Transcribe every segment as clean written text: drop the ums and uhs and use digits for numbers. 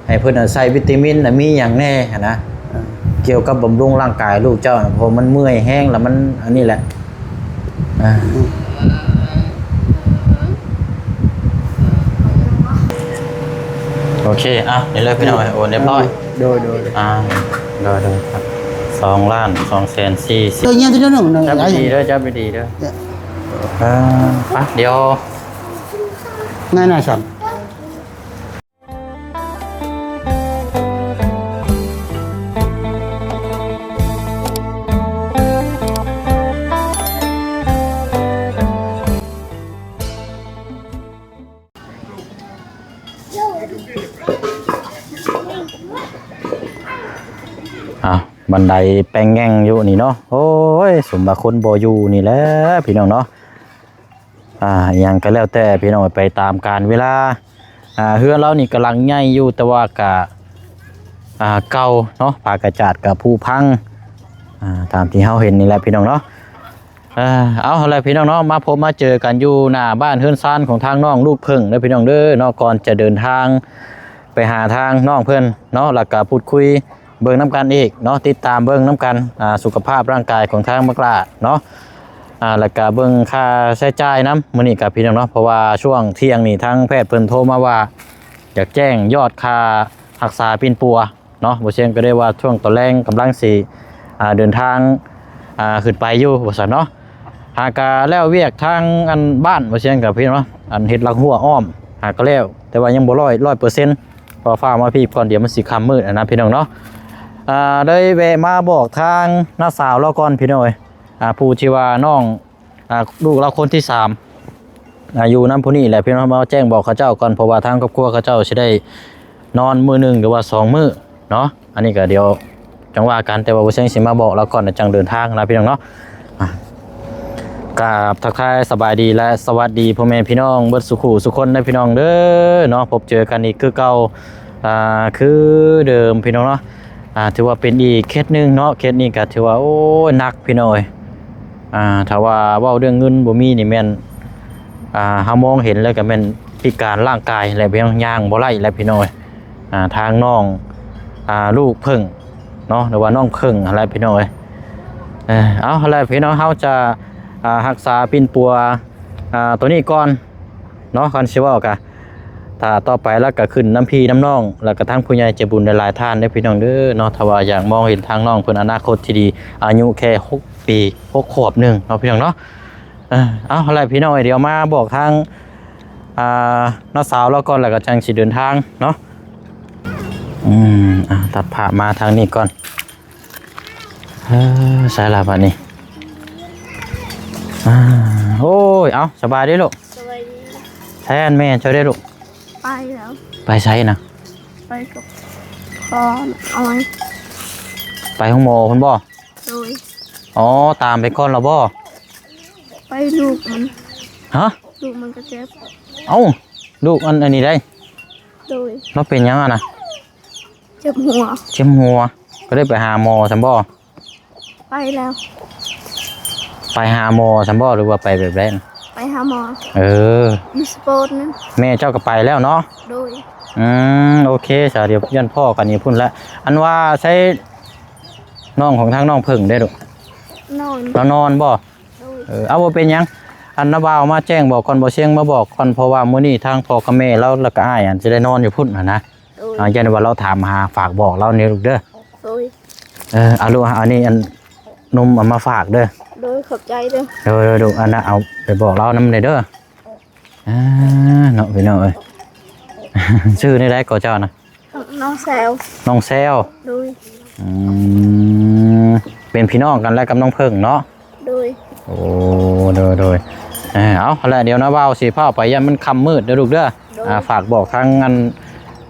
ให้เพิ่นใส่วิตามินมีหยังแน่นะเกี่ยวกับบำรุงร่างกายลูกเจ้าเพราะมันเมื่อยแห้งแล้วมันอันนี้แหละโอเคเดี๋ยวเลยพี่น้อยโอนเรียบร้อยโดยโดยครับ2,240,000ตัวเงี้ยตัวนึงจับดีเด้อจับดีเด้อเดี๋ยวง่ายๆสั่นบันไดแป้งแง่งอยู่นี่เนาะโอ้ยสมบัติคนบ่อยู่นี่แหละพี่น้องเนาะยังก็แล้วแต่พี่น้องไปตามการเวลาเฮือนเรานี่กำลังใหญ่อยู่แต่ว่ากะเก่าเนาะปากระจาดกับผู้พังตามที่เฮาเห็นนี่แหละพี่น้องเนาะเอาอะไรพี่น้องเนาะมาพบมาเจอกันอยู่หน้าบ้านเฮือนซ่านของทางน้องลูกเพิ่งเด้อพี่น้องเด้อเนาะก่อนจะเดินทางไปหาทางน้องเพิ่นเนาะแล้วก็พูดคุยเบิ่งน้ำกันอีกเนาะติดตามเบิ่งน้ำกันสุขภาพร่างกายของทางบักหลาเนาะแล้วก็เบิ่งค่าใช้จ่ายน้ำมื้อนี้กับพี่น้องเนาะเพราะว่าช่วงเที่ยงนี่ทางแพทย์เพิ่นโทรมาว่าอยากแจ้งยอดค่ารักษาปิ่นปัวเนาะบ่เช่นก็ได้ว่าช่วงตอนแรงกำลังสิเดินทางขึ้นไปอยู่ว่าซั่นเนาะหากแล้วเวียกทางอันบ้านบ่เช่นกับพี่น้องเนาะอันเฮ็ดลักหัวอ้อมหากก็แล้วแต่ว่ายังบ่100%พอฟ้ามาพี่ก่อนเดี๋ยวมันสิค่ำมืดนะพี่น้องเนาะได้แวะมาบอกทางน้าสาวเราก่อนพี่น้อยผู้ที่ว่าน้องลูกเราคนที่3อยู่น้ำผู้นี้แหละพี่น้องมาแจ้งบอกเขาเจ้าก่อนเพราะว่าทางครอบครัวเขาเจ้าจะได้นอนมื้อนึงหรือว่า2มื้อเนาะอันนี้ก็เดี๋ยวจังว่ากันแต่ว่าบ่ใช่สิมาบอกเราก่อนจังเดินทางนะพี่น้องเนาะกราบทักทายสบายดีและสวัสดีพ่อแม่พี่น้องเบิดสุขุสุคนนะพี่น้องเด้อเนาะพบเจอกันอีกคือเก่าคือเดิมพี่น้องเนาะถือว่าเป็นอีกเคสหนึ่งเนาะเคสนี้ก็ถือว่าโอ้หนักพี่น้อยถ้าว่าเว้าเรื่องเงินบ่มีนี่แม่นเฮามองเห็นแล้วก็แม่นพิการร่างกายและเพียงย่างบ่ไหลแล้วพี่น้อยทางน้องลูกเพิ่งเนาะหรือว่าน้องเพิ่งอะไรพี่น้อยเอาอะไรพี่น้องเฮาจะรักษาปิ่นปัวตัวนี้ก่อนเนาะคันสิเว้ากะถ้าต่อไปแล้วก็ขึ้นน้ำพี่น้ำน้องแล้วก็ทั้งผู้ใหญ่ใจบุญหลายท่านได้พี่น้องเด้อเนาะถ้าว่าอยากมองเห็นทางน้องเพิ่นอนาคตที่ดีอายุแค่6 ปี6 ขวบ1เนาะพี่น้องเนาะเอาอะไรพี่น้องเดี๋ยวมาบอกทางน้าสาวแล้วก่อนแล้วก็จังสิเดินทางเนาะตัดผ่ามาทางนี้ก่อนใช่ละบัดนี้โอ้ยเอาสบายดีลูกสบายดีแทนแม่ช่วยได้ลูกไปแล้วไปใช้นะไปกับพ่อเอาไว้ไปห้องโมคุณบ่โดยตามไปก่อนเราบ่ไปลูกมันลูกมันก็เจ็บลูกอันนี้ได้โดยเราเป็นยังนะเจ็บหัวก็ได้ไปหาหมอซัมบ่ไปแล้วไปหาหมอซัมบ่หรือว่าไปแบบไรไปหาหมอมีสปอร์ตนะแม่เจ้าก็ไปแล้วเนาะโดยโอเคเดี๋ยวยันพ่อกันนี่พุ่นแล้วอันว่าใช้น้องของทางน้องเพิ่งได้ดูนอนบ่เอาว่าเป็นยังอันน้าบ่าวมาแจ้งบอกก่อนบ่เชียงมาบอกก่อนเพราะว่ามื้อนี้ทางพ่อกับแม่แล้วก็อ้ายจะได้นอนอยู่พุ่นนะยันว่าเราถามหาฝากบอกเราเนี่ยลูกเด้อเอาลูกอันนี้อันนมเอามาฝากเด้อโดยขอบใจเด้อดูอันนั้นเอาไปบอกเรานำเลยเด้อเนาะพี่น้องเอ้ยชื่อนี่ได้ก่อเจ้านะน้องแซวโดยเป็นพี่น้องกันแล้วกับน้องเพิ่งเนาะโดยโดยเอาละเดี๋ยวนะว่าวสีผ้าไปยันมันค่ำมืดเด้อลูกเด้อฝากบอกทางงาน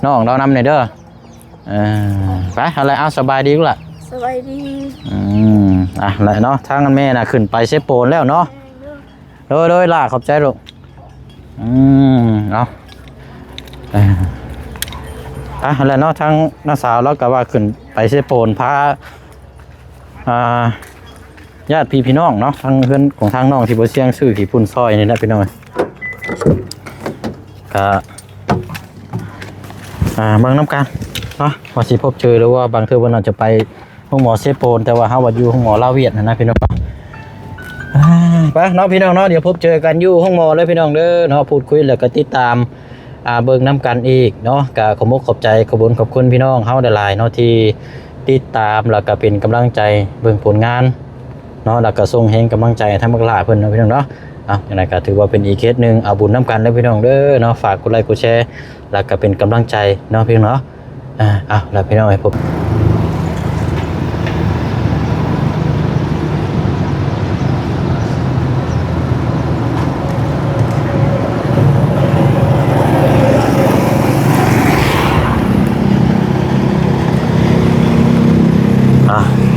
น้องเรานำเลยเด้อไปอะไรเอาสบายดีกูล่ะสบายดีอะไรเนาะทางแม่น่ะขึ้นไปเซโปนแล้วเนาะโดยล่ะขอบใจลูกเอาอะไรเนาะทางน้าสาวแล้วก็ว่าขึ้นไปเซโปนพาญาติพี่น้องเนาะทางเพื่อนของทางน้องที่บ่เชียงชื่อที่พุ่นซอยนี่นะพี่น้องก็เบิ่งน้ำกัน เนาะว่าสิพบเจอหรือว่าบางเทื่อเพิ่นอาจจะไปห้องหมอเซโปนแต่ว่าเฮาว่าอยู่ห้องหมอลาวเวียดนะพี่น้องไปเนาะพี่น้องเนาะเดี๋ยวพบเจอกันอยู่ห้องหมอเลยพี่น้องเด้อเนาะพูดคุยแล้วก็ติดตามเบิ่งน้ำกันอีกเนาะก็ขอบขอบใจขอบคุณพี่น้องเฮาหลายๆเนาะที่ติดตามแล้วก็เป็นกำลังใจเบิ่งผลงานเนาะแล้วก็ส่งแรงกำลังใจให้ทั้งบักหลายเพิ่นเนาะพี่น้องเนาะอย่างไรก็ถือว่าเป็นอีกเคสหนึ่งเอาบุญน้ำกันเลยพี่น้องเด้อเนาะฝากกดไลค์กดแชร์แล้วก็เป็นกำลังใจเนาะพี่น้องเนาะแล้วพี่น้องให้ผม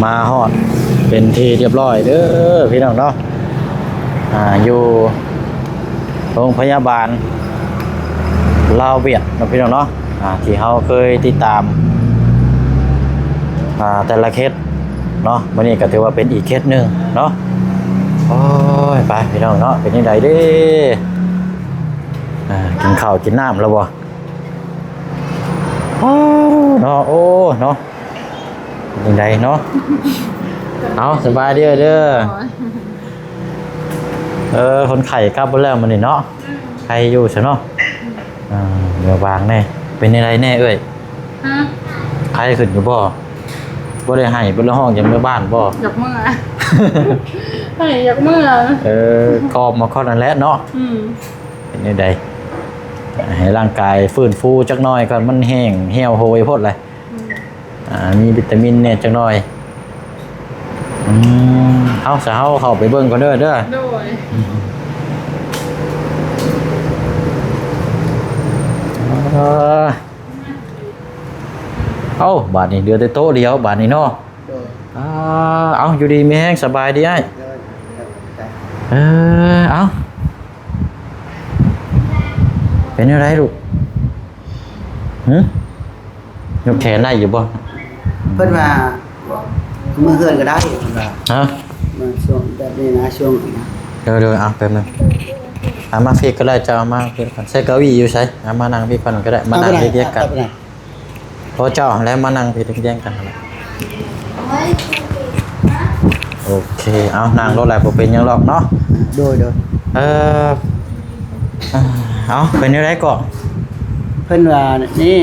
มาฮอดเป็นที่เรียบร้อยเด้อพี่น้องเนาะอยู่โรงพยาบาลลาวเวียดเนาะพี่น้องเนาะที่เขาเคยติดตามแต่ละเคสเนาะวันนี้ก็ถือว่าเป็นอีกเคสหนึ่งเนาะโอ้ยไปพี่น้องเนาะเป็นยังไงเด้กินข้าวกินน้ำแล้วบ่เนาะโอ้เนาะยังไงเนาะเอาสบายเด้อคนไข่กลับไปแล้วมันนี่เนาะใครอยู่ใช่เนาะเดี๋ยววางแน่เป็นอะไรแน่เอ้ยใครขึ้นอยู่บ่ได้ให้เป็นห้องยังไม่บ้านบ่อยากเมื่อให้อยากเมื่อกอบมาข้อนั้นแล้วเนาะเป็นยังไงให้ร่างกายฟื้นฟูจักหน่อยก่อนมันแห้งเหี่ยวโหยพดเลยมีวิตามินเนี่ยจังหน่อยเอาสาวเข้าไปเบิ่งก่อนเด้อเอาบาทนี้เดือดโต๊ะเดียวบาทนี้เนาะเอาอยู่ดีมีแห้งสบายดีไอ้เอาเป็นอะไรลูกยกแขนได้อยู่บ่เพิ่นว่ามือเฮือนก็ได้ฮะมาช่วงแบบนี้นะช่วงเดี๋ยวแป๊บนึงมาพี่ก็ได้จะเอามาพี่ก่อนใส่เก้าอี้อยู่ใช่มานั่งพี่ก่อนก็ได้มานั่งเรียกกันเพราะเจ้าแล้วมานั่งพี่แย่งกันโอเคเอานั่งรถอะไรผมเป็นยังหรอกเนาะโดยเอาเป็นยังไงก่อนเพิ่นว่านี่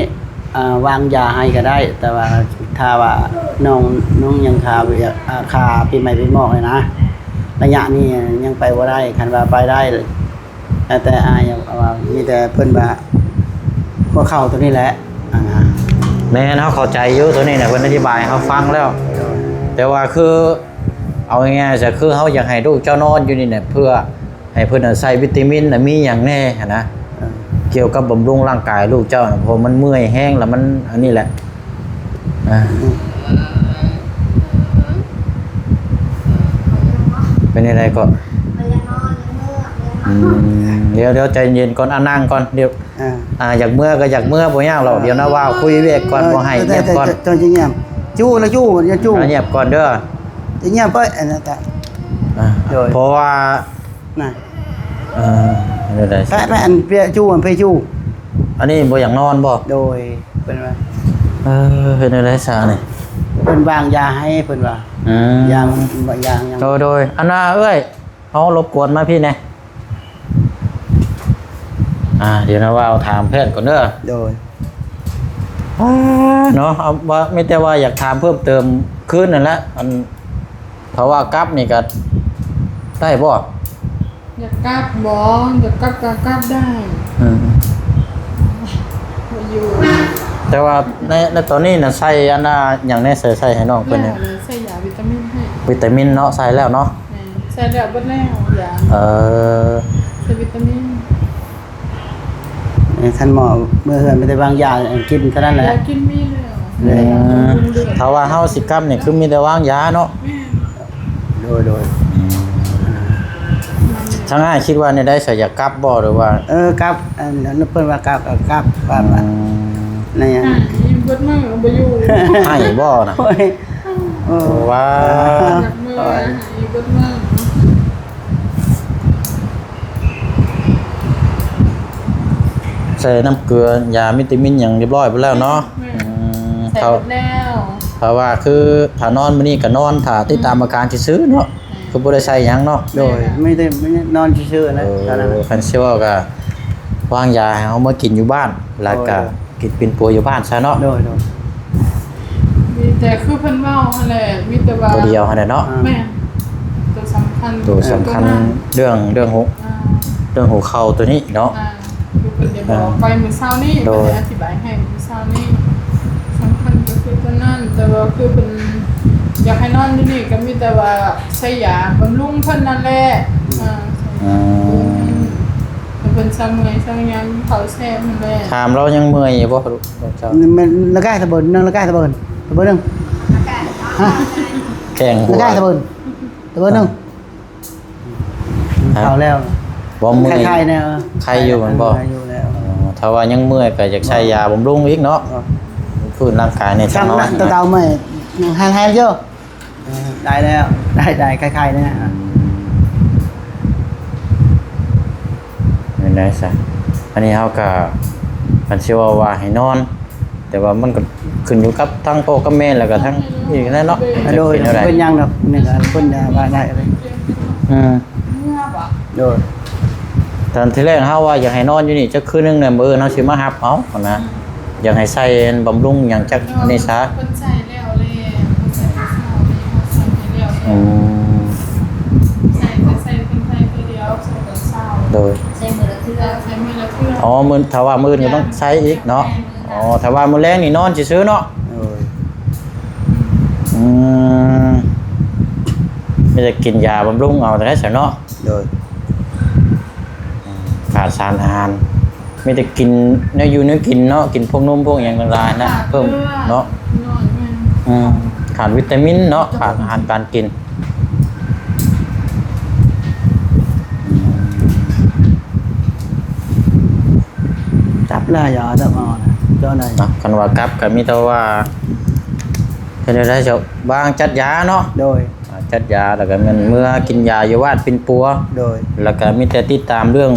วางยาให้ก็ได้แต่ว่าถ้าว่าน้องยังคาปีใหม่ปีหมอกเลยนะระยะนี้ยังไปบ่ได้คันว่าไปได้แต่ว่ามีแต่เพิ่นว่าก็เข้าตัวนี้แหละนะแม่เขาเข้าใจอยู่ตัวนี้เนี่ยเพิ่นอธิบายเขาฟังแล้วแต่ว่าคือเอาง่ายๆจะคือเขาอยากให้ลูกเจ้านอนอยู่นี่เนี่ยเพื่อให้เพิ่นใส่วิตามินมีอย่างแน่นะเกี่ยวกับบำรุงร่างกายลูกเจ้าเพราะมันเมื่อยแห้งแล้วมันอันนี้แหละเป็นอะไรก็เดี๋ยวใจเย็นก่อนนั่งก่อนเดี๋ยวอยากเมื่อก็อยากเมื่อบ่ยากหรอกเดี๋ยวนะว่าคุยเวกก่อนบ่ให้เงียบก่อนจนจะเงียบจู้แล้วจู้อย่าจู้เงียบก่อนเด้อจะเงียบไปอันนั้นแต่เพราะว่าน่ะไปอันเปียจู้อันไปจู้อันนี้บ่อยากนอนบ่โดยเป็นว่าเป็นอะไรซะนี่เพิ่นวางยาให้เพิ่นว่ายางโดยอันน่ะเอ้ยเอารบกวนมาพี่แน่เดี๋ยวนะว่าเอาถามแพทย์ก่อนเด้อโดยเนาะเอาว่าไม่แต่ว่าอยากถามเพิ่มเติมขึ้นนั่นแหละเพราะว่ากับนี่ก็ได้บ่อยากกับบ่อยากกับก็กับได้อยู่แต่ว่าในตอนนี้น่ะใส่อันน่ะอย่างแน่ใส่ให้น้องเพิ่นเนี่ยใส่ยาวิตามินให้วิตามินเนาะใส่แล้วเนาะใส่แล้วเบิดแล้วยาใส่วิตามินท่านหมอเมื่อเฮือนไม่ได้วางยากินเท่านั้นแหละกินมีแล้วถ้าว่าเฮาสิกลับนี่คือมีแต่วางยาเนาะโดยถ้าง่ายคิดว่าเนี่ยได้ใส่ยากลับบ่หรือว่ากลับนึกเพิ่นว่ากลับว่าในหยังเบิดมื้อบ่อยู่ให้บ่น่ะว่ามื้อให้เบิดมื้อใส่น้ำเกลือยาวิตามินอย่างเรียบร้อยไปแล้วเนาะ ใส่แนว เพราะว่าคือถ้านอนมื้อนี้ก็นอนถ้าติดตามอาการซื่อๆเนาะคือบ่ได้ใช้หยังเนาะ โดยไม่ได้นอนซื่อๆนะตอนนั้น คันสิว่าก็วางยาให้เฮามากินอยู่บ้านแล้วก็กินเป็นปัวอยู่บ้านซะเนาะ โดย มีแต่คือเพิ่นเว้าหั่นแหละมีแต่ว่า ตัวเดียวหั่นแหละเนาะ แม่ตัวสำคัญ ตัวสำคัญเรื่องหูเข่าตัวนี้เนาะ คือเพิ่นได้บอกไปมื้อเช้านี้ โด เพิ่น ย ได้อธิบายให้มื้อเช้านี้สำคัญก็คือตัวนั้นแต่ว่าคือเพิ่นอยากให้นอนอยู่นี่ก็มีแต่ว่าใช้ยาบำรุงเพิ่นนั่นแหละแต่เพิ่นซ้ำไงซ้ำยังเขาแซ่บนั่นแหละ ถามเรายังเมื่อยอยู่บ่ลูกเจ้า มันละก้ายตะเบินนึงละก้ายตะเบินนึงฮะ แข่งหัว ละก้ายตะเบินนึงเอาแล้ว บ่เมื่อย ใครๆเนี่ย ใครอยู่มันบ่ อยู่แล้ว ถ้าว่ายังเมื่อยก็อยากใช้ยาบำรุงอีกเนาะฟื้นร่างกายใน ช่าง น้อย นั้นเตาๆใหม่ให้เยอะได้แล้วได้ใครๆเนี่ย ไม่ได้ซะอันนี้เฮาก็มันสิว่าให้นอน แต่ว่ามันก็ขึ้นอยู่กับทั้งพ่อกับแม่แล้วก็ทั้งอีกนั่นเนาะ โดย เป็นอะไร เป็นยังดอกนี่ก็เพิ่นว่าได้เลย อืม เมื่อบ่ โดย ตอนที่แรกเฮาว่าอยากให้นอนอยู่นี่จักคืนนึงเนี่ยมื้อเฮาสิมารับเอานะอยากให้ใส่บำรุงหยังจักอันนี้ซะ เพิ่นใส่แล้วเลยเพิ่นใส่เช้านี้เฮาใส่ให้แล้ว อืม ใส่ก็ใส่เพิ่นใส่ตัวเดียวใส่ตอนเช้า โดย ใส่มื้อละเทื่อใส่มื้อละเทื่อ อ๋อมื้อถ้าว่ามื้อก็ต้องใช้อีกเนาะอ๋อถ้าว่ามื้อแลงนี่นอนซื่อๆเนาะ โดย อืมไม่ได้กินยาบำรุงเอาแต่ได้ซะเนาะ โดย ขาดสารอาหารไม่ได้กินเนื้ออยู่เนื้อกินเนาะกินพวกนมพวกอย่างต่างๆนะเพิ่มเนาะ นอนแม่น ขาดวิตามินเนาะขาดอาหารการกิน จับละยาจับเอานะเจ้าไหน เนาะกันว่ากลับก็มีแต่ว่าเป็นได้จะบางจัดยาเนาะ โดย จัดยาแล้วก็มันเมื่อกินยาอยู่วาดเป็นปัว โดย แล้วก็มีแต่ติดตามเรื่อง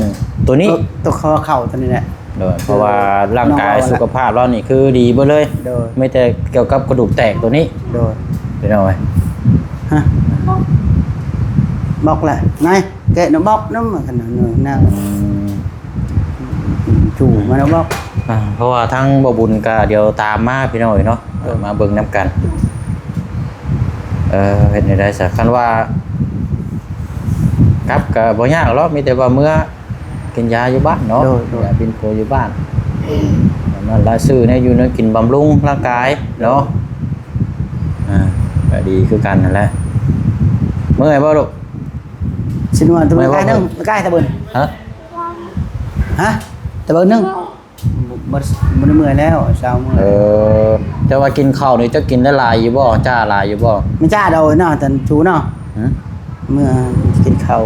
ตัวนี้ ตัวคอเข่าตัวนี้แหละ โดยเพราะว่าร่างกายสุขภาพเรานี่คือดีเบ่เลย โดย ไม่แต่เกี่ยวกับกระดูกแตกตัวนี้ โดย เป็นเอาไว้ ฮะบอกแหละนายแกะน้ำบอกน้ำมันขนาดนึงน่าจู่มาน้ำบอก เพราะว่าทั้งบ่บุญก็เดี๋ยวตามมาพี่น้อยเนาะมาเบิ่งนํกันเฮ็ดได้ซะคันว่าครับก็บ่ยากหรอกมีแต่ว่าเมื่อกินยาอยู่บ้านเนาะยาบินโกอยู่บ้านนั่นละซื้อเนี่ยอยู่เนาะกินบำรุงร่างกายเนาะก็ดีคือกันนั่นแหละเมื่อยบ่ลูก สินวนตัวใกล้นึงใกล้ตะเบิน ฮะ ฮะตะเบินนึงบ่ได้เมื่อยแล้วเช้าเมื่อย จะว่ากินข้าวนี่จะกินได้หลายอยู่บ่จ้าหลายอยู่บ่ ไม่จ้าโดยเนาะแต่ชูเนาะเมื่อกินข้าว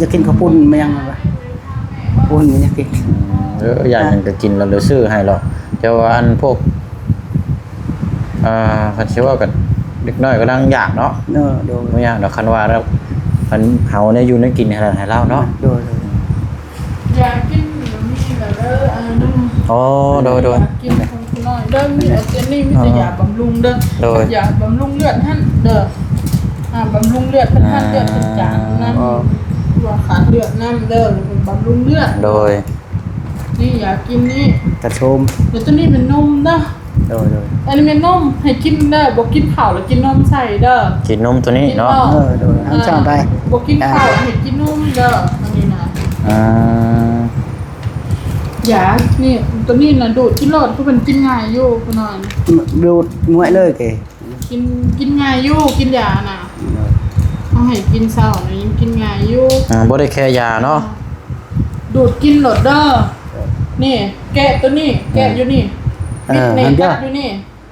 จะกินข้าวปุ้นมันยังวะปุ้นมันยังกิน อย่างนั้นก็กินแล้วเดี๋ยวซื้อให้หรอกแต่ว่าอันพวกคันสิว่ากันเด็กน้อยก็ดังอยากเนาะ เนาะโดย บ่อยากดอกคันว่าแล้วคันเฮาเนี่ยอยู่ในกินให้เราเนาะ โดย อยากกินอยู่มีแบบนึง อ๋อโดย กินของคุณน้อยเด้อมีอาเจนนี่มีแต่ยาบำรุงเด้อ โดย ยาบำรุงเลือดหั่นเด้อบำรุงเลือดเพิ่นหั่นเลือดเพิ่นจางน้ำว่าขาดเลือดน้ำเด้อเพิ่นบำรุงเลือด โดย นี่อยากกินนี่ กระชม เดี๋ยวตัวนี้เป็นนมเด้อ โดย อันนี้เป็นนมให้กินได้บ่กินข้าวแล้วกินนมใส่เด้อ กินนมตัวนี้เนาะ โดยเอาช่างไป บ่กินข้าวให้กินนมเด้ออันนี้นะ อ่า ยานี่ตัวนี้น่ะดูดที่รอดก็เป็นกินง่ายอยู่คุณน้อย ดูมวยเลยเก กินง่ายอยู่กินยาน่ะเอาให้กินเช้านี่ยังกินง่ายอยู่ บ่ได้แค่ยาเนาะ ดูดกินโหลดเด้อนี่แกะตัวนี้แกะอยู่นี่บิดในกัดอยู่นี่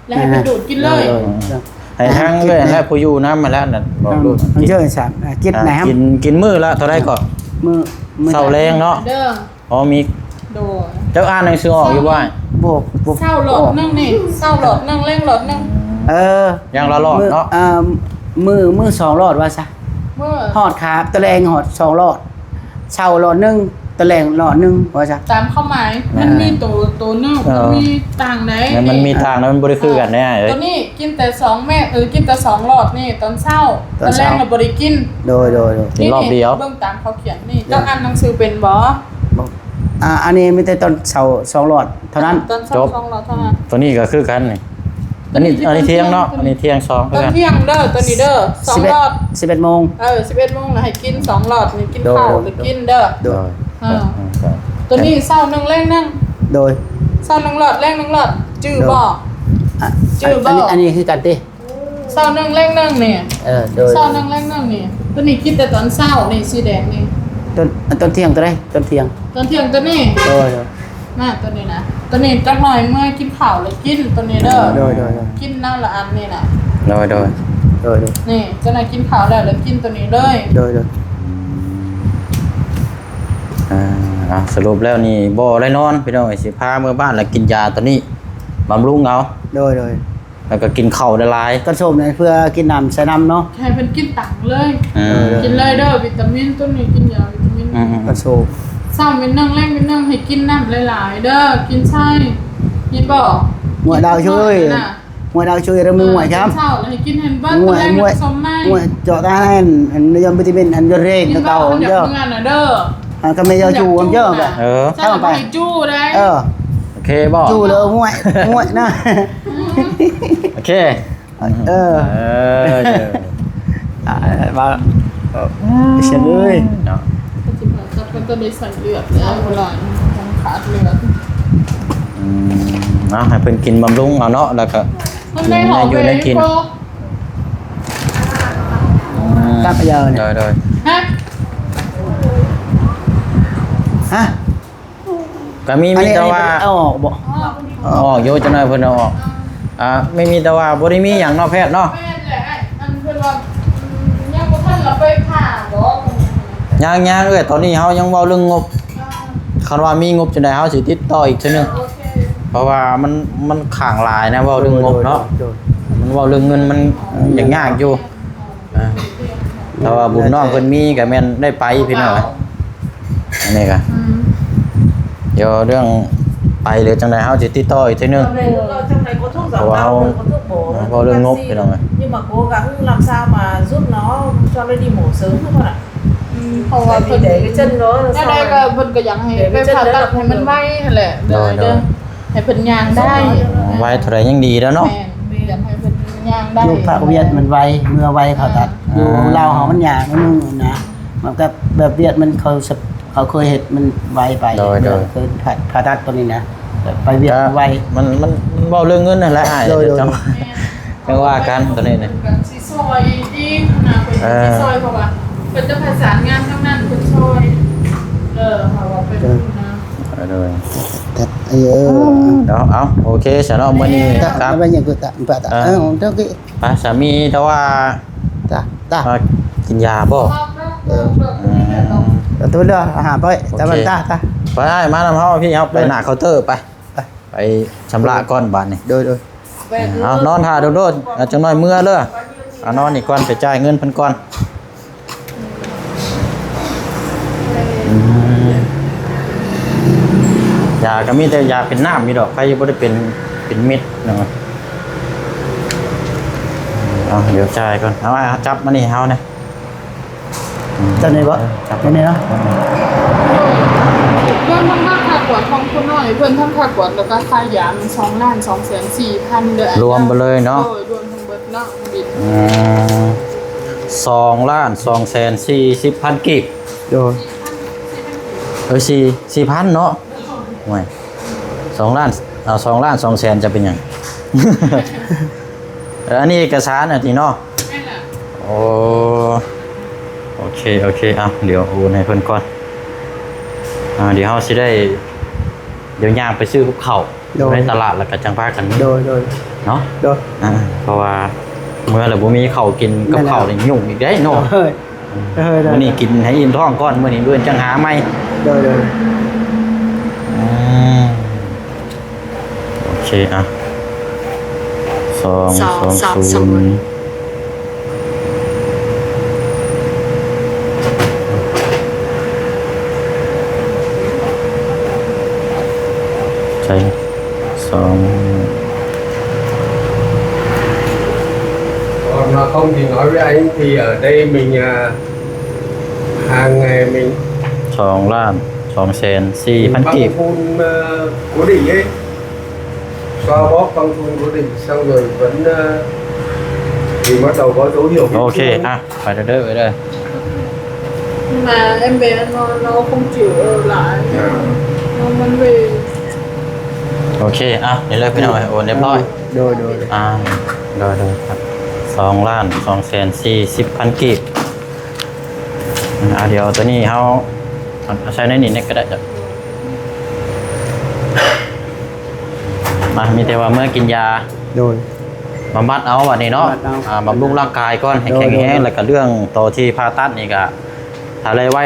แล้วให้ไปดูดกินเลย ให้ทางเลยแล้วผู้อยู่นำมาแล้วน่ะบอกลูก มันเจอสามกินไหนครับ กินมื้อละเท่าใดก็ มือ เช้าแรงเนาะ เด้อ อ๋อมี โดย เจ้าอ่านหนังสือออกอยู่บ่ บวก เศร้าหลอดนึงนี่เศร้าหลอดนึงเร่งหลอดนึง ยังละรอดเนาะ มือ2 หลอดว่าซะ เมื่อ หอดขาตัวแรงหอด2 หลอดเช้าหลอดนึง ตะแหลงหลอดนึงว่าจ้ะ ตามเข้าหมายมันมีตัวนึงมันมีต่างไหน มันมีทางแล้วมันบ่ได้คือกันแน่เอ้ย ตัวนี้กินแต่2 เม็ดกินแต่2 หลอดนี่ตอนเช้าตอนแรกเราบ่ได้กิน โดย กินรอบเดียว เบิ่งตามเขาเขียนนี่เจ้าอ่านหนังสือเป็นบ่ อันนี้มีแต่ตอนเช้า2หลอดเท่านั้น ตอนเช้า2 หลอดเท่านั้น ตัวนี้ก็คือกันนี่อันนี้เที่ยงเนาะอันนี้เที่ยง2 ต คือ อน กัน เที่ยงเด้อตัวนี้เด้อ2 หลอด 11โมง 11 โมงน่ะให้กิน2 หลอดนี่กินข้าวหรือกินเด้อ โดย ตัวนี้เช้า1แรงนึง โดย เช้า1 หลอดแรง1 หลอดจื้อบ่ อันนี้คือกันติ เช้า1แรงนึงนี่ โดย เช้า1แรงนึงนี่ตัวนี้กินแต่ตอนเช้านี่สีแดงนี่ ต้นเที่ยงตัวใดต้นเที่ยง ตอนเที่ยงตัวนี้ โดย น่ะตัวนี้นะตัวนี้จักหน่อยเมื่อกินข้าวเลยกินตัวนี้เด้อ โดย กินน้ำละอันนี่นะ โดย นี่เจ้านายกินข้าวแล้วกินตัวนี้เลย สรุปแล้วนี่บ่ได้นอนพี่น้องสิพาเมื่อบ้านแล้วกินยาตัวนี้บำรุงเอา โดย แล้วก็กินข้าวได้หลาย ต้นส้มเนี่ยเพื่อกินน้ำใส่น้ำเนาะ ให้เป็นกินตังเลย ม กินเลยเด้อวิตามินตัวนี้กินยาวิตามิน ต้นส้ม เศร้าเป็นนึ่งแรงเป็นนึ่งให้กินน้ำหลายๆเด้อกินใช่กินบ่ หัวดาวช่วยเริ่มมือหัวครับ เศร้าให้กินเห็นเบิ้ลตัวแรงผสมไม้ หัวเจาะตาให้อันยมวิตามินอันยเร่ง กินบ่ เก่า อยาก เยอะ เงินน่ะเด้อ ก็ไม่ยอจูมันเยอะแบบ เศร้าไปจู้ได้ โอเคบ่ จูเลยห่วยนะ โอเค มาเฉยเลย เนาะ ก็สิเหมือนกับมันก็ได้ใส่เลือดแล้วเวลาของขาดเลือด เนาะให้เพิ่นกินบำรุงเอาเนาะแล้วก็ มันได้หอม อยู่ เล ได้ ย กิน โป ตาพยาเนี่ย โดย ฮะ ฮะ ก็มีแต่ว่า เอาออกบ่ ออกอยู่จังได๋เพิ่นเอาออกไม่มีแต่ว่าบ่ได้มีหยังเนาะแพทย์เนาะ แม่นแหละอันเพิ่นว่ายังบ่ทันเราไปผ่าบ่ ยังเอ้ยตอนนี้เฮายังเว้าเรื่องงบคันว่ามีงบจังได๋เฮาสิติดต่ออีกเทื่อนึง โอเค เพราะว่ามันข้างหลายนะเว้าเรื่องงบเนาะมันเว้าเรื่องเงินมันยากอยู่แต่ว่าบุญน้องเพิ่นมีก็แม่นได้ไปพี่น้องอันนี้ก็เดี๋ยวเรื่องไปหรือจังได๋เฮาสิติดต่ออีกเทื่อนึง trong này có thuốc giảm Của đau ông- rồi, có thuốc bổ có lương ngốc canxi thì đâu rồi? nhưng mà cố gắng làm sao mà giúp nó cho nó đi mổ sớm thôi con ạ เพราะว่า tại เพิ่ vì น để cái chân nó แม่ sau ได้ này ก็เพิ่นก็อยากให้ไปผ่าตัดให้มันไวนั่นแหละเด้อเด้อให้เพิ่นย่างได้ ไว้เท่าไหร่ยังดีแล้วเนาะ แม่อยากให้เพิ่นย่างได้ ลูกพระเวียดมันไวเมื่อไวเขาตัดอยู่ลาวเขามันยากนิดนึงนะมันก็แบบเวียดมันเขาเคยเห็ดมันไวไปเคยผ่าตัดตัวนี้นะไปเวียดไว มันเว้าเรื่องเงินนั่นแหละอ้าย โดย เดี๋ยวจังจังว่ากันตัวนี้นี่ สิซอยอีกนะเพิ่นสิซอยเพราะว่าเพิ่นจะประสานงานทั้งนั้นเพิ่นซอยเพราะว่าเพิ่นนะ เอาเลย แต่เนาะเอาโอเคสำหรับมื้อนี้ ตา ครับ ไม่ยังกูตาตาเจ้ากี้ ป้าสามีแต่ว่า ตา กินยาบ่ ตัวเลือหาไปแต่มันตา ไปให้มานำเฮาพี่ครับไปหน้าเคาน์เตอร์ไปชำระก่อนบาดนี่ โดย เอานอนท่าโดดๆจังน้อยเมื่อเด้อเอานอนนี่ก่อนไปจ่ายเงินเพิ่นก่อนยาก็มีแต่ยาเป็นน้ำมีดอกใครบ่ได้เป็นเม็ดเนาะเอาเดี๋ยวจ่ายก่อนเอาจับมานี่เฮาเนี่ย ตอนนี้บ่ตอนนี้เนาะ เพิ่นทำค่ากวดของคุณน้อยเพิ่นทำค่ากวดแล้วก็ค่ายามัน2,204,000เด้อ รวมไปเลยเนาะ โดยรวมทั้งเบิดเนาะบิด 2,240,000 กีบ โดย 4,000เนาะโอ้ย2ล้านเอา2ล้าน2แสนจะเป็นหยัง อันนี้เอกสารน่ะที่เนาะ แม่นล่ะ โอเคอ่ะเดี๋ยวโอนให้เพิ่นก่อนเดี๋ยวเฮาสิได้เดี๋ยวย่างไปซื้อกับข้าวในตลาดแล้วก็จังพากัน โดย เนาะ โดย เพราะว่าเมื่อแล้วบ่มีข้าวกินกับข้าวนี่ยุ่งอีกเด้เนาะ เฮ้ย มื้อนี้กินให้อิ่มท้องก่อนมื้อนี้เดือนจังหาใหม่ โดย โอเคอ่ะ220 ใช่2 Còn mà không thì nói với anh thì ở đây mình hàng ngày mình 2 ล้าน2แสน4,000 băng กีบ phun cố định ấy, xoa bóp băng phun cố định xong rồi vẫn thì bắt đầu có dấu hiệu โอเคอ่ะไปเด้อไปเด้อ mà em bé nó không chịu ở lại nó muốn về โอเคอ่ะเดี๋ยวเลยพี่น้องโอนเรียบร้อย โดย โดยครับ2ล้าน2แสน40,000กีบเดี๋ยวตัวนี้เขาเอาใช้ในนี้ก็ได้จ้ะมามีแต่ว่าเมื่อกินยา โดย บำบัดเอาวันนี้เนาะ บำบัดเอา บำรุงร่างกายก่อนให้ โดย แข็งแรง โดย แล้วก็เรื่องต่อที่ผ่าตัดนี่ก็ถ้าอะไรไว้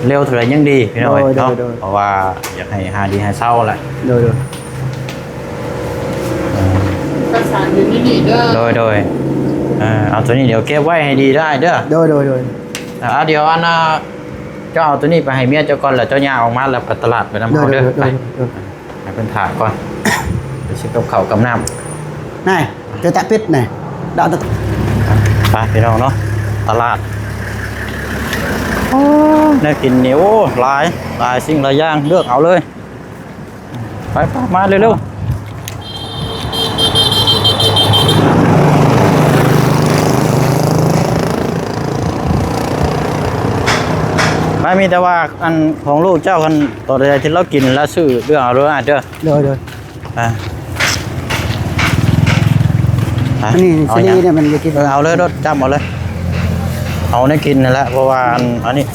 เร็วเท่าไหร่ยังดีพี่น้องเอ้ยเนาะเพราะว่าอยากให้หาดีให้เศร้าแหละ โดย ประสานอยู่นี่นี่เด้อ โดยเอาตัวนี้เดี๋ยวเก็บไว้ให้ดีได้เด้อ โดยเดี๋ยวอันน่ะเจ้าเอาตัวนี้ไปให้เมียเจ้าก่อนแล้วเจ้าย่างออกมาแล้วไปตลาดไปน้ำเฮาเด้อไปให้เพิ่นถ่ายก่อนไปซื้อกับข้าวกับน้ำ này cho tạ pít này đạo tập ไปพี่น้องเนาะตลาดน่ากินเหนียวหลายสิ่งหลายอย่างเลือกเอาเลยไปมาเร็วๆไม่มีแต่ว่าอันของลูกเจ้าคนต่อใดที่เรากินแล้วซื้อเรื่องเอาเลยเด้อ rồi อ่ะ อันนี้ เอา ซี อย่าง รีส์เนี่ยมันจะกิน เอาเลยรถจำเอาเลยเอาได้กินนั่นแหละเพราะว่าอันนี้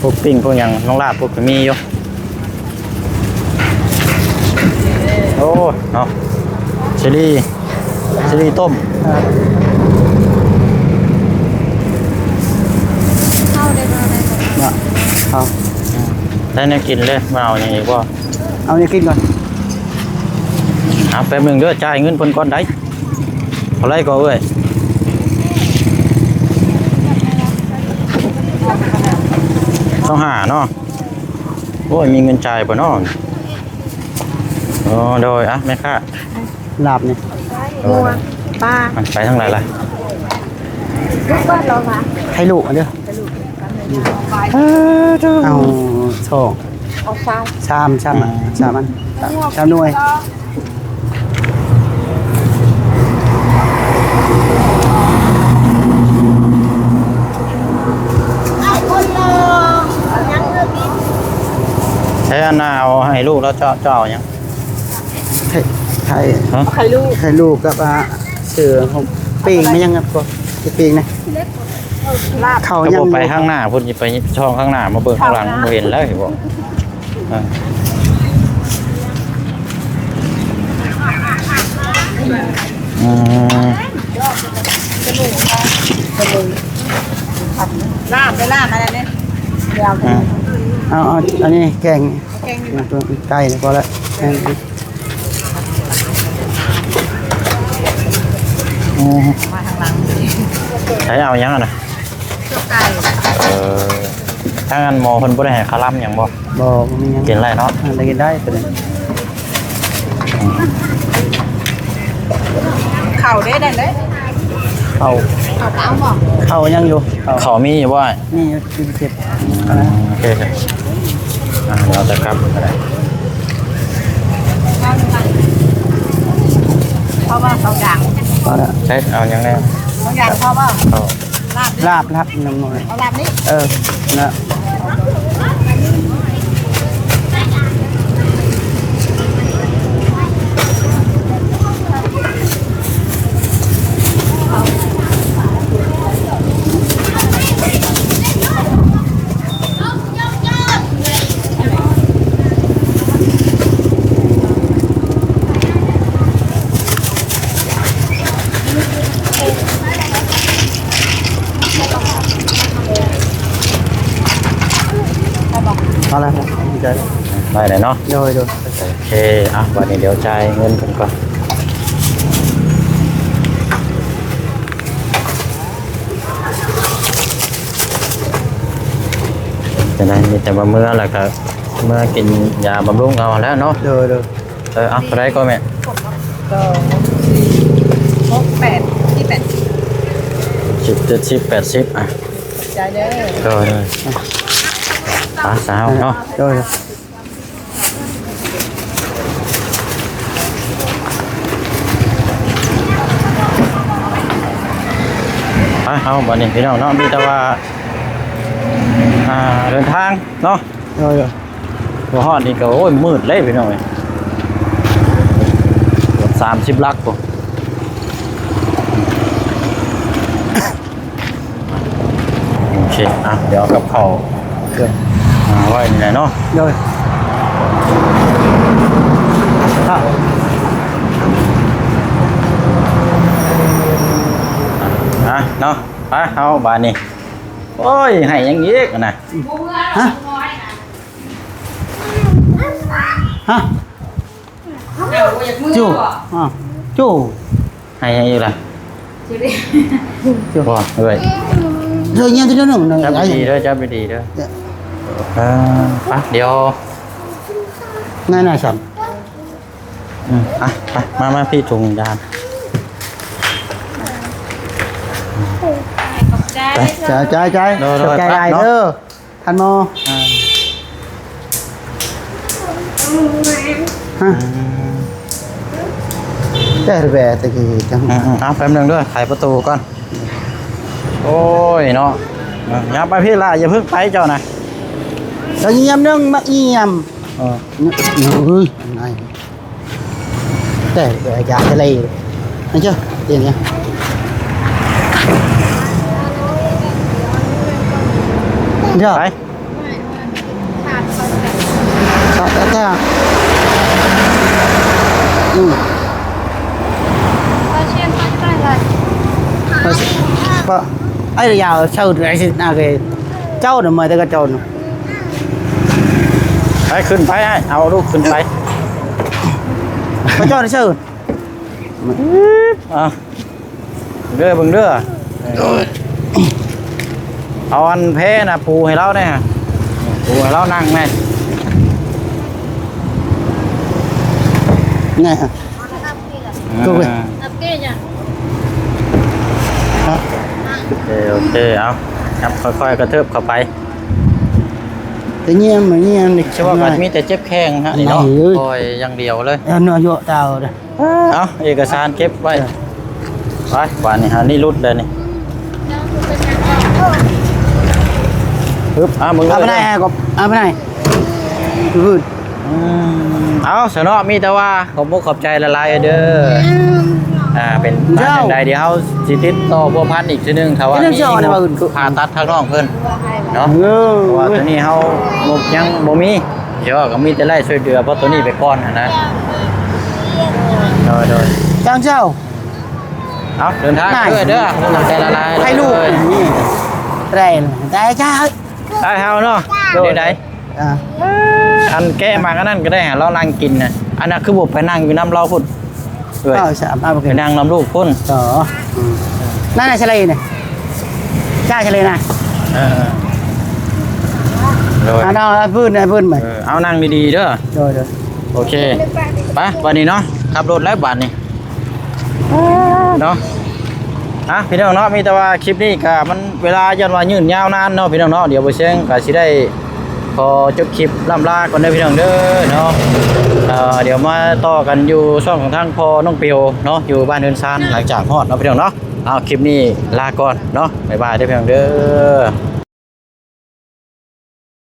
พวกปิ้งพวกอย่างน้องลาบพวกก็มีอยู่โอ้เนาะเชอรี่ต้ม เข้าได้บ่ได้บ่ เอา ได้เนี่ยกินเลยมาเอาอย่างนี้ก็ เอาเนี่ยกินก่อน เอาแป๊บหนึงเด้อจ่ายเงินเพิ่นก่อนได้เท่าไรก็เอ้ยต้องหาเนาะโอ้ยมีเงินจ่ายป่ะเนาะอ๋อโดยอ่ะแม่ค้า ลาบเนี่ย งัวปลา มันไปทางไหนล่ะ ลูกบ้านเราค่ะ ให้ลูกอันเด้อเอาสอง เอาซาว ชามอ่ะชามอันชามหน่วย ใช้อันน่าเอาให้ลูกแล้วเจ้ายัง ไข่ ฮะ ไข่ลูก ไข่ลูกกับเสือผมปีงไม่ยังครับก็จะปีงนะ ลาบ เขา ก็ ยัง บอกไปข้างหน้าพุ่นสิไปช่องข้างหน้ามาเบิ่งข้างหลังบ่เห็นแล้วเห็นบอกอ่าอืม ลาบไปลาบอะไรเนี่ย อืม เอาอันนี้แกงตัวไก่พอแล้วแกง ใช้เอายังอ่ะนะถ้างั้นหมอเพิ่นบ่ได้ให้คาร่ำหยังบ่ บอกมียัง กินไรเนาะ อะไรกินได้เป็น เข่าได้ได้เลย เขา เอาเต้าบ่ เขายังอยู่เขา เขามีอยู่บ่ นี่กินเจ็บ โอเคครับเดี๋ยวจะกลับก็ได้ เพราะว่าเขาดัง พอแล้ว ใช้เอายังไง เขาดังเพราะว่า เอา ลาบ ลาบน้ำหน่อย เอาลาบนี้ นะ พอแล้วดีใจ ได้เลยเนาะ โดย โอเควันนี้เดี๋ยวจ่ายเงินกันก่อนจะได้มีแต่มาเมื่อแล้วก็ เมื่อกินยาบำรุงเอาแล้วเนาะ เด้อ เอาเท่าไรก็แม่ ก็4 6 8ที่8 10 70 80อ่ะ ใจเด้อ ก็เลยสาวเนาะ เด้อ เอาบัดนี้พี่น้องเนาะมีแต่ว่าเดินทางเนาะ เด้อ หัวหอดนี่ก็โอ้ยมืดเลยพี่น้องเอ้ยเกือบ30 ลักปุ๊โอเคเดี๋ยวกับเขาเครื่องไว้นี่แหละเนาะ เด้อครับ เนาะไปเอาบานนี่โอ้ยให้ยังงี้กันนะ ฮะฮะจู่จู่ ให้ยังอยู่ล่ะจู่บ่เอ้ย rồi nha tôi nói nó จับ này ดีเด้อจับดีเด้อไปเดี๋ยว này này sẵn ไปมาพี่ถุงยามไป trái Rồi, trái phát này nó. nữa thanh mô ha cái về thì chẳng เอาแป๊บนึงด้วยไขประตูก่อนโอ้ยเนาะอย่าไปพี่ล่ะอย่าเพิ่งไปเจ้านะ rồi như em nâng mà y em ơi này để giá cái này thấy chưa tiền nha chưa ไป sao đã thế à vợ ấy là giàu sâu rồi xin nào cái cháu được mời tới cái trồn ไปขึ้นไปเอาลูกขึ้นไป có cho nó sâu เด้อเบิ่งเด้อเอาอันแพ้นะปูให้เราเนี่ยปูให้เรานั่งไหม này hả Cô ơi. โอเคเอาครับค่อยๆกระเทิบเข้าไป tự nhiên mà như em lịch ใช่ว่าก็มีแต่เจ็บแข้งฮะนี่เนาะคอยอย่างเดียวเลย nó dọa tao rồi เอาเอกสารเก็บไว้ไปบ้านนี่ฮะนี่รุดเลยนี่ปึ๊บมึง à bên này à có à bên này vườn เอาเสนอมีแต่ว่าขอบมุกขอบใจละลายเด้อเป็นบ้านอย่างใดเดี๋ยวเขาสิติดต่อบัวพันธุ์อีกทีนึงถ้าว่ามีผ่าตัดทางน้องเพิ่นเนาะ เพราะว่าตัวนี้เขายังบ่มีเดี๋ยวก็มีแต่ไล่ช่วยเหลือเพราะตัวนี้ไปก่อนนะโดย chào chào เอาเดินทางด้วยเด้อน้ำใจละลาย haiลูกนี่แรงได้จ้า ได้เฮาเนาะเดี๋ยวไหน à อันแก้มาก็นั่นก็ได้หาเรานั่งกินนะอันนั้นคือบุกไปนั่งอยู่น้ำเราพุ่นด้วย sao à ไปนั่งน้ำลูกพุ่น đó này này xe lì này cha xe lì này โดย à đâu vườn mày เอานั่งดีๆเด้อ rồi rồi โอเคไปวันนี้เนาะขับรถแล้วบัดนี้เนาะพี่น้องเนาะมีแต่ว่าคลิปนี้ก็มันเวลาย้อนว่ายืนยาวนานเนาะพี่น้องเนาะเดี๋ยวบ่เชียงก็สิได้ขอจบคลิปล่ำลาก่อนเด้อพี่น้องเด้อเนาะเดี๋ยวมาต่อกันอยู่ช่องของทางพอน้องเปียวเนาะอยู่บ้านเดินซานหลังจากฮอดเนาะพี่น้องเนาะเอาคลิปนี้ลาก่อนเนาะบ๊ายบายเด้อพี่น้องเด้อ